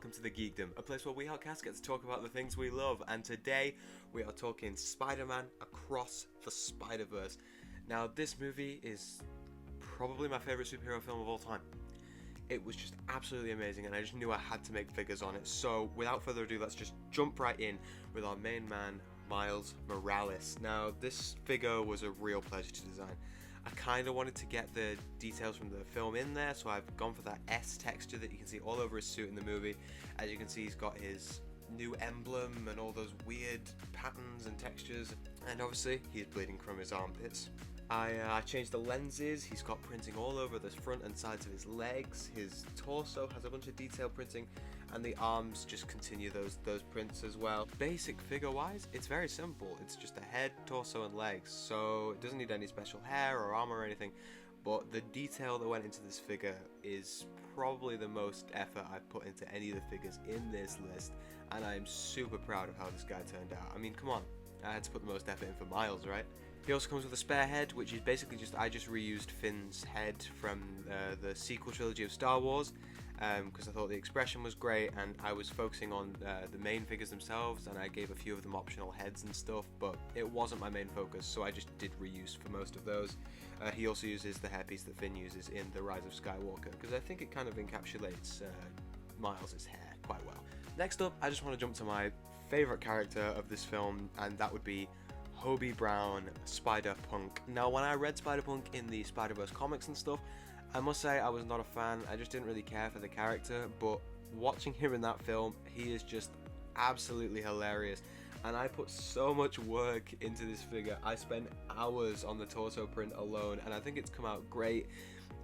welcome to the Geekdom, a place where we outcasts get to talk about the things we love, and today we are talking Spider-Man Across the Spiderverse. Now, this movie is probably my favourite superhero film of all time. It was just absolutely amazing, and I just knew I had to make figures on it. So, without further ado, let's just jump right in with our main man, Miles Morales. Now, this figure was a real pleasure to design. I kind of wanted to get the details from the film in there, so I've gone for that S texture that you can see all over his suit in the movie. As you can see, he's got his new emblem and all those weird patterns and textures, and obviously he's bleeding from his armpits. I changed the lenses. He's got printing all over the front and sides of his legs. His torso has a bunch of detail printing, and the arms just continue those prints as well. Basic figure wise, it's very simple. It's just a head, torso and legs, so it doesn't need any special hair or armor or anything. But the detail that went into this figure is probably the most effort I've put into any of the figures in this list, and I'm super proud of how this guy turned out. I mean, come on, I had to put the most effort in for Miles, right? He also comes with a spare head, which is basically I just reused Finn's head from the sequel trilogy of Star Wars, because I thought the expression was great, and I was focusing on the main figures themselves, and I gave a few of them optional heads and stuff, but it wasn't my main focus, so I just did reuse for most of those. He also uses the hairpiece that Finn uses in The Rise of Skywalker, because I think it kind of encapsulates Miles' hair quite well. Next up, I just want to jump to my favourite character of this film, and that would be Hobie Brown, Spider-Punk. Now, when I read Spider-Punk in the Spider-Verse comics and stuff, I must say I was not a fan. I just didn't really care for the character, but watching him in that film, he is just absolutely hilarious. And I put so much work into this figure. I spent hours on the torso print alone, and I think it's come out great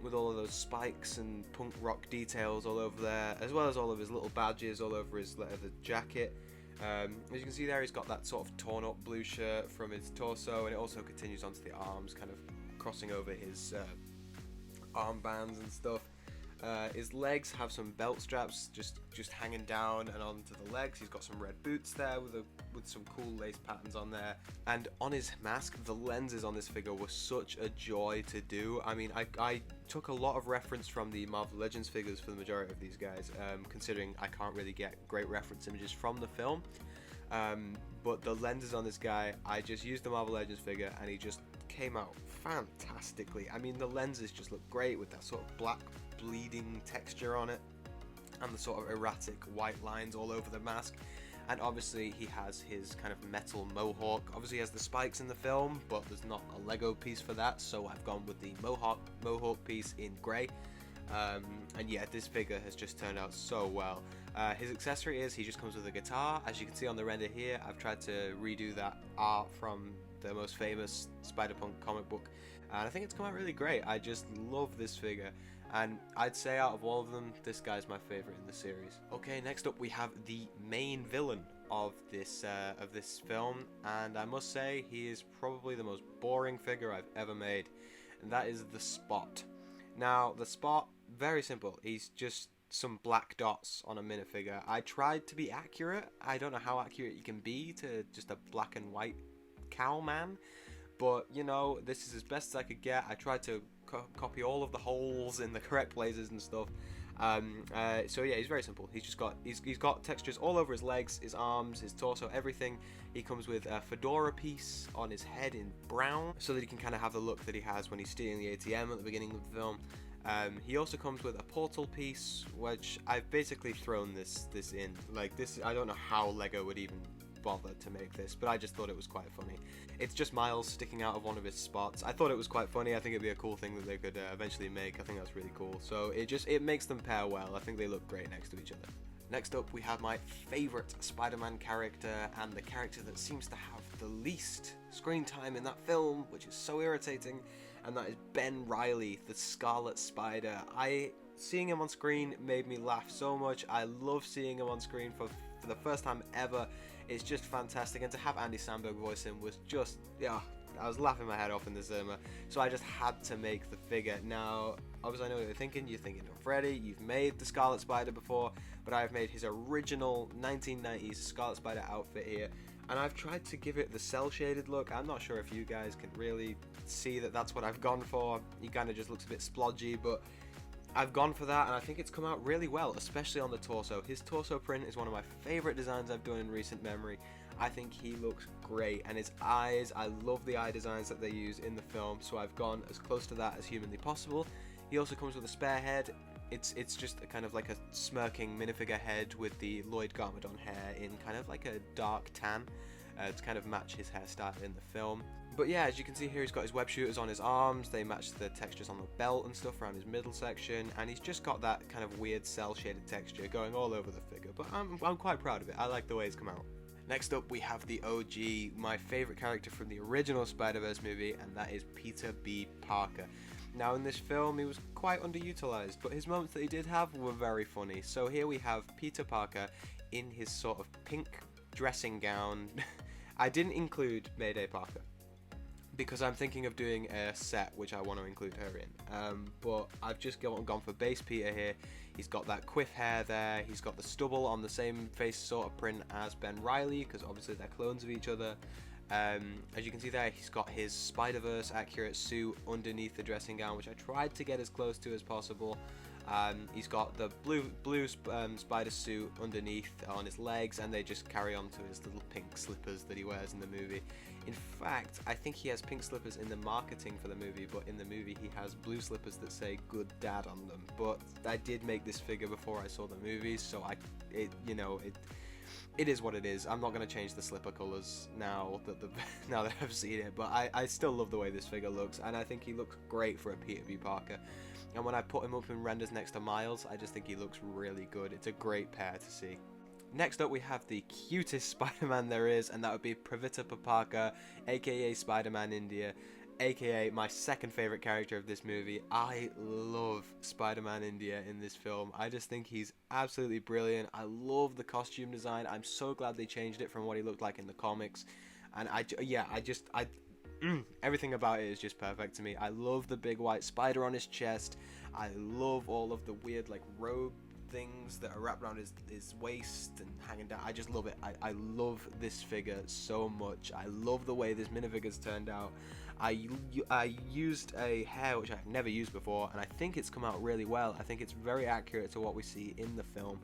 with all of those spikes and punk rock details all over there, as well as all of his little badges all over his leather jacket. As you can see there, he's got that sort of torn up blue shirt from his torso, and it also continues onto the arms, kind of crossing over his armbands and stuff. His legs have some belt straps just hanging down and onto the legs. He's got some red boots there with some cool lace patterns on there. And on his mask, the lenses on this figure were such a joy to do. I mean, I took a lot of reference from the Marvel Legends figures for the majority of these guys, considering I can't really get great reference images from the film. But the lenses on this guy, I just used the Marvel Legends figure, and he just came out fantastically. I mean, the lenses just look great with that sort of black bleeding texture on it, and the sort of erratic white lines all over the mask. And obviously he has his kind of metal mohawk. Obviously he has the spikes in the film, but there's not a Lego piece for that, so I've gone with the mohawk piece in grey. And yeah, this figure has just turned out so well. His accessory is he just comes with a guitar. As you can see on the render here, I've tried to redo that art from the most famous Spider-Punk comic book, and I think it's come out really great. I just love this figure, and I'd say out of all of them, this guy's my favourite in the series. Okay, next up we have the main villain of this film, and I must say he is probably the most boring figure I've ever made, and that is the Spot. Now, the Spot, very simple. He's just some black dots on a minifigure. I tried to be accurate. I don't know how accurate you can be to just a black and white cow man, but you know, this is as best as I could get. I tried to copy all of the holes in the correct places and stuff. So yeah, he's very simple. He's got textures all over his legs, his arms, his torso, everything. He comes with a fedora piece on his head in brown, so that he can kind of have the look that he has when he's stealing the ATM at the beginning of the film. He also comes with a portal piece, which I've basically thrown this in. Like this, I don't know how Lego would even bother to make this, but I just thought it was quite funny. It's just Miles sticking out of one of his spots. I thought it was quite funny. I think it'd be a cool thing that they could eventually make. I think that's really cool. So it makes them pair well. I think they look great next to each other. Next up, we have my favourite Spider-Man character, and the character that seems to have the least screen time in that film, which is so irritating, and that is Ben Reilly, the Scarlet Spider. Seeing him on screen made me laugh so much. I love seeing him on screen for the first time ever. It's just fantastic, and to have Andy Samberg voice him was just, yeah, I was laughing my head off in the cinema, so I just had to make the figure. Now, obviously I know what you're thinking. You're thinking, oh, Freddy, you've made the Scarlet Spider before, but I've made his original 1990s Scarlet Spider outfit here, and I've tried to give it the cel-shaded look. I'm not sure if you guys can really see that that's what I've gone for. He kind of just looks a bit splodgy, but I've gone for that, and I think it's come out really well, especially on the torso. His torso print is one of my favorite designs I've done in recent memory. I think he looks great, and his eyes, I love the eye designs that they use in the film, so I've gone as close to that as humanly possible. He also comes with a spare head. It's just a kind of like a smirking minifigure head with the Lloyd Garmadon hair in kind of like a dark tan to kind of match his hairstyle in the film. But yeah, as you can see here, he's got his web shooters on his arms. They match the textures on the belt and stuff around his middle section, and he's just got that kind of weird cell shaded texture going all over the figure. But I'm quite proud of it. I like the way it's come out. Next up, we have the OG, my favorite character from the original Spider-Verse movie, and that is Peter B. Parker. Now, in this film, he was quite underutilized, but his moments that he did have were very funny. So here we have Peter Parker in his sort of pink dressing gown. I didn't include Mayday Parker because I'm thinking of doing a set which I want to include her in. But I've just gone for base Peter here. He's got that quiff hair there. He's got the stubble on the same face sort of print as Ben Reilly, because obviously they're clones of each other. As you can see there, he's got his Spiderverse accurate suit underneath the dressing gown, which I tried to get as close to as possible. He's got the blue spider suit underneath on his legs, and they just carry on to his little pink slippers that he wears in the movie. In fact, I think he has pink slippers in the marketing for the movie, but in the movie he has blue slippers that say "Good Dad" on them. But I did make this figure before I saw the movies, so it is what it is. I'm not going to change the slipper colours now that I've seen it, but I still love the way this figure looks, and I think he looks great for a Peter B. Parker. And when I put him up in renders next to Miles, I just think he looks really good. It's a great pair to see. Next up, we have the cutest Spider-Man there is, and that would be Pravita Parker, aka Spider-Man India, aka my second favourite character of this movie. I love Spider-Man India in this film. I just think he's absolutely brilliant. I love the costume design. I'm so glad they changed it from what he looked like in the comics. And everything about it is just perfect to me. I love the big white spider on his chest. I love all of the weird like robe things that are wrapped around his waist and hanging down. I just love it. I love this figure so much. I love the way this minifigure's turned out. I used a hair which I've never used before, and I think it's come out really well. I think it's very accurate to what we see in the film.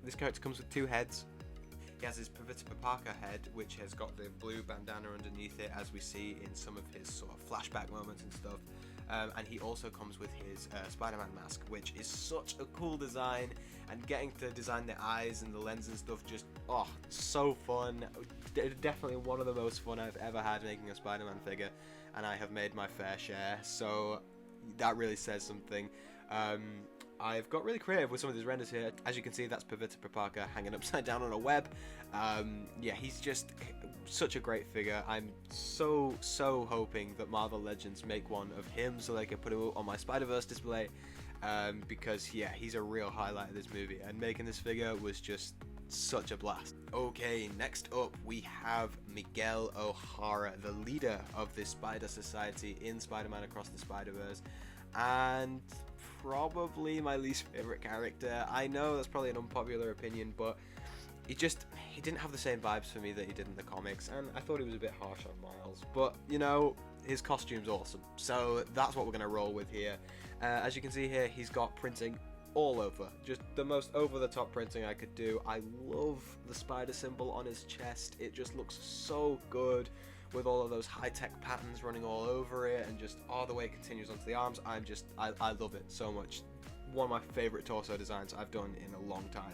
This character comes with two heads. He has his Pravita Parker head, which has got the blue bandana underneath it, as we see in some of his sort of flashback moments and stuff. And he also comes with his Spider-Man mask, which is such a cool design, and getting to design the eyes and the lens and stuff, just, so fun. Definitely one of the most fun I've ever had making a Spider-Man figure, and I have made my fair share, so that really says something. I've got really creative with some of these renders here. As you can see, that's Pravita Parker hanging upside down on a web. Yeah, he's just such a great figure. I'm so hoping that Marvel Legends make one of him so they can put him on my Spider-Verse display, because yeah, he's a real highlight of this movie, and making this figure was just such a blast. Okay, next up we have Miguel OHara, the leader of the Spider Society in Spider-Man Across the Spider-Verse, and probably my least favorite character. I know that's probably an unpopular opinion, but he didn't have the same vibes for me that he did in the comics, and I thought he was a bit harsh on Miles, but you know, his costume's awesome, so that's what we're going to roll with here. As you can see here, he's got printing all over, just the most over-the-top printing I could do. I love the spider symbol on his chest. It just looks so good with all of those high-tech patterns running all over it, and just the way it continues onto the arms. I love it so much. One of my favorite torso designs I've done in a long time.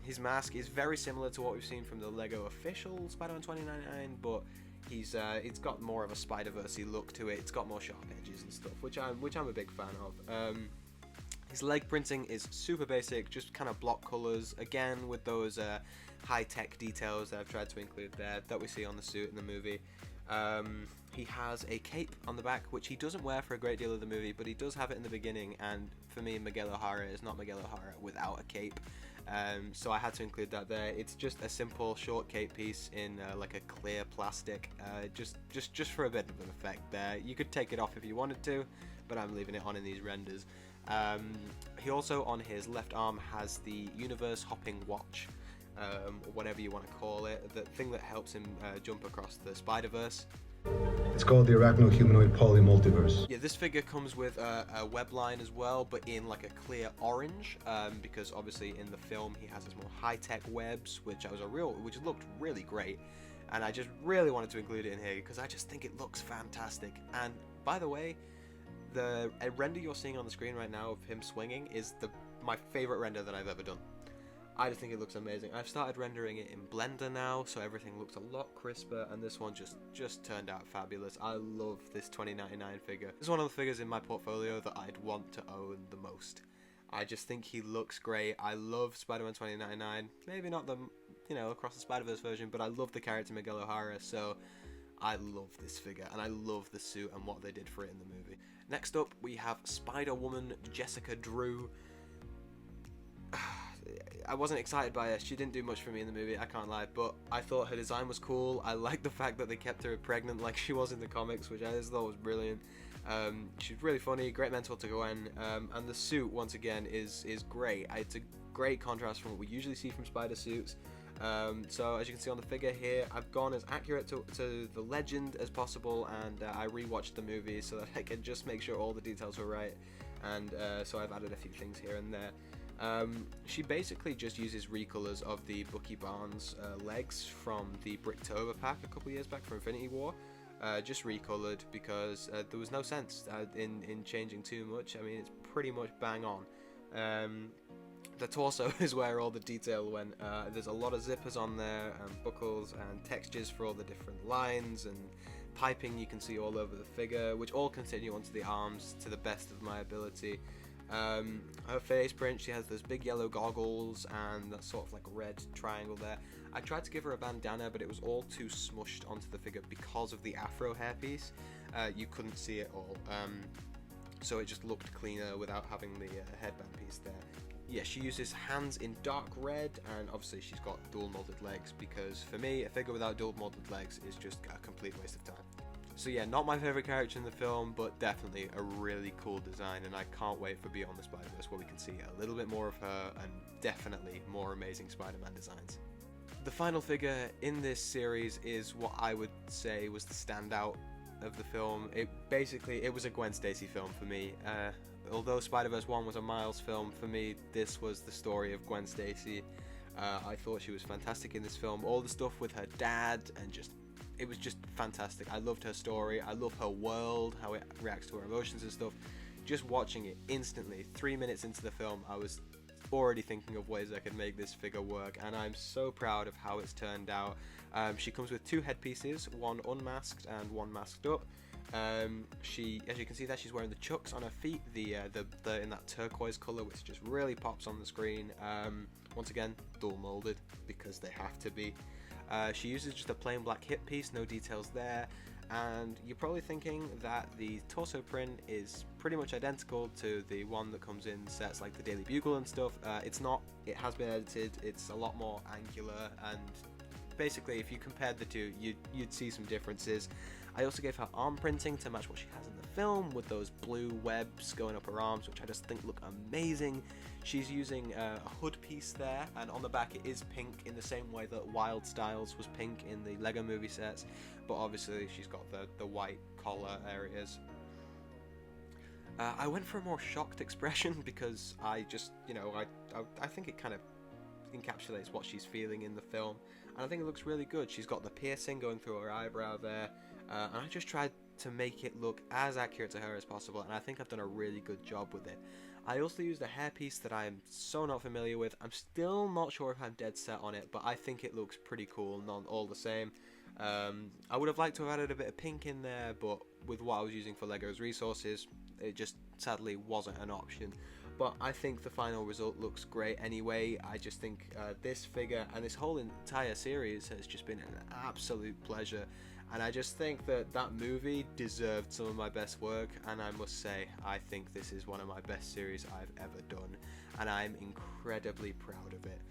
His mask is very similar to what we've seen from the Lego official Spider-Man 2099, but it's got more of a Spider-Verse-y look to it. It's got more sharp edges and stuff, which I'm a big fan of. His leg printing is super basic, just kind of block colors, again with those high-tech details that I've tried to include there that we see on the suit in the movie. He has a cape on the back, which he doesn't wear for a great deal of the movie, but he does have it in the beginning, and for me, Miguel OHara is not Miguel OHara without a cape. So I had to include that there. It's just a simple short cape piece in like a clear plastic, just for a bit of an effect there. You could take it off if you wanted to, but I'm leaving it on in these renders. He also, on his left arm, has the universe hopping watch, or whatever you want to call it, the thing that helps him jump across the Spider-Verse. It's called the Arachno-Humanoid Polymultiverse. Yeah, this figure comes with a web line as well, but in like a clear orange, because obviously in the film he has his more high-tech webs, which looked really great, and I just really wanted to include it in here because I just think it looks fantastic. And by the way, the render you're seeing on the screen right now of him swinging is my favorite render that I've ever done. I just think it looks amazing. I've started rendering it in Blender now, so everything looks a lot crisper, and this one just turned out fabulous. I love this 2099 figure. This is one of the figures in my portfolio that I'd want to own the most. I just think he looks great. I love Spider-Man 2099. Maybe not the, Across the Spiderverse version, but I love the character Miguel OHara, so I love this figure, and I love the suit and what they did for it in the movie. Next up, we have Spider-Woman Jessica Drew. I wasn't excited by her. She didn't do much for me in the movie, I can't lie, but I thought her design was cool. I like the fact that they kept her pregnant like she was in the comics, which I just thought was brilliant. She's really funny, great mentor to Gwen, and the suit, once again, is great. It's a great contrast from what we usually see from spider suits. So as you can see on the figure here, I've gone as accurate to the legend as possible, and I rewatched the movie so that I can just make sure all the details were right, and so I've added a few things here and there. She basically just uses recolors of the Bucky Barnes legs from the Bricktober pack a couple years back for Infinity War, just recolored because there was no sense in changing too much. I mean, it's pretty much bang on. The torso is where all the detail went. There's a lot of zippers on there, and buckles and textures for all the different lines and piping you can see all over the figure, which all continue onto the arms to the best of my ability. Her face print, she has those big yellow goggles and that sort of like red triangle there. I tried to give her a bandana, but it was all too smushed onto the figure because of the afro hairpiece. You couldn't see it all, so it just looked cleaner without having the headband piece there. Yeah, she uses hands in dark red, and obviously she's got dual molded legs, because for me, a figure without dual molded legs is just a complete waste of time. So yeah, not my favourite character in the film, but definitely a really cool design, and I can't wait for Beyond the Spider-Verse, where we can see a little bit more of her, and definitely more amazing Spider-Man designs. The final figure in this series is what I would say was the standout of the film. It was a Gwen Stacy film for me. Although Spider-Verse 1 was a Miles film, for me this was the story of Gwen Stacy. I thought she was fantastic in this film. All the stuff with her dad, and it was just fantastic. I loved her story, I love her world, how it reacts to her emotions and stuff. Just watching it instantly, 3 minutes into the film, I was already thinking of ways I could make this figure work, and I'm so proud of how it's turned out. She comes with two headpieces, one unmasked and one masked up. As you can see there, she's wearing the chucks on her feet, the in that turquoise colour, which just really pops on the screen. Once again, dual molded because they have to be. She uses just a plain black hip piece, no details there, and you're probably thinking that the torso print is pretty much identical to the one that comes in sets like the Daily Bugle and stuff. It's not. It has been edited. It's a lot more angular, and basically if you compared the two, you'd see some differences. I also gave her arm printing to match what she has in the film, with those blue webs going up her arms, which I just think look amazing. She's using a hood piece there, and on the back it is pink in the same way that Wild Styles was pink in the Lego movie sets, but obviously she's got the white collar areas. I went for a more shocked expression because I just, I think it kind of encapsulates what she's feeling in the film, and I think it looks really good. She's got the piercing going through her eyebrow there, and I just tried to make it look as accurate to her as possible, and I think I've done a really good job with it. I also used a hairpiece that I'm so not familiar with. I'm still not sure if I'm dead set on it, but I think it looks pretty cool, not all the same. I would have liked to have added a bit of pink in there, but with what I was using for Lego's resources, it just sadly wasn't an option. But I think the final result looks great anyway. I just think this figure and this whole entire series has just been an absolute pleasure. And I just think that movie deserved some of my best work, and I must say, I think this is one of my best series I've ever done, and I'm incredibly proud of it.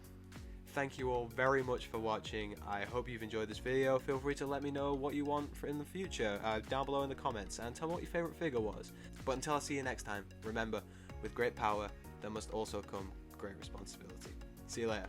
Thank you all very much for watching. I hope you've enjoyed this video. Feel free to let me know what you want in the future down below in the comments, and tell me what your favourite figure was. But until I see you next time, remember, with great power, there must also come great responsibility. See you later.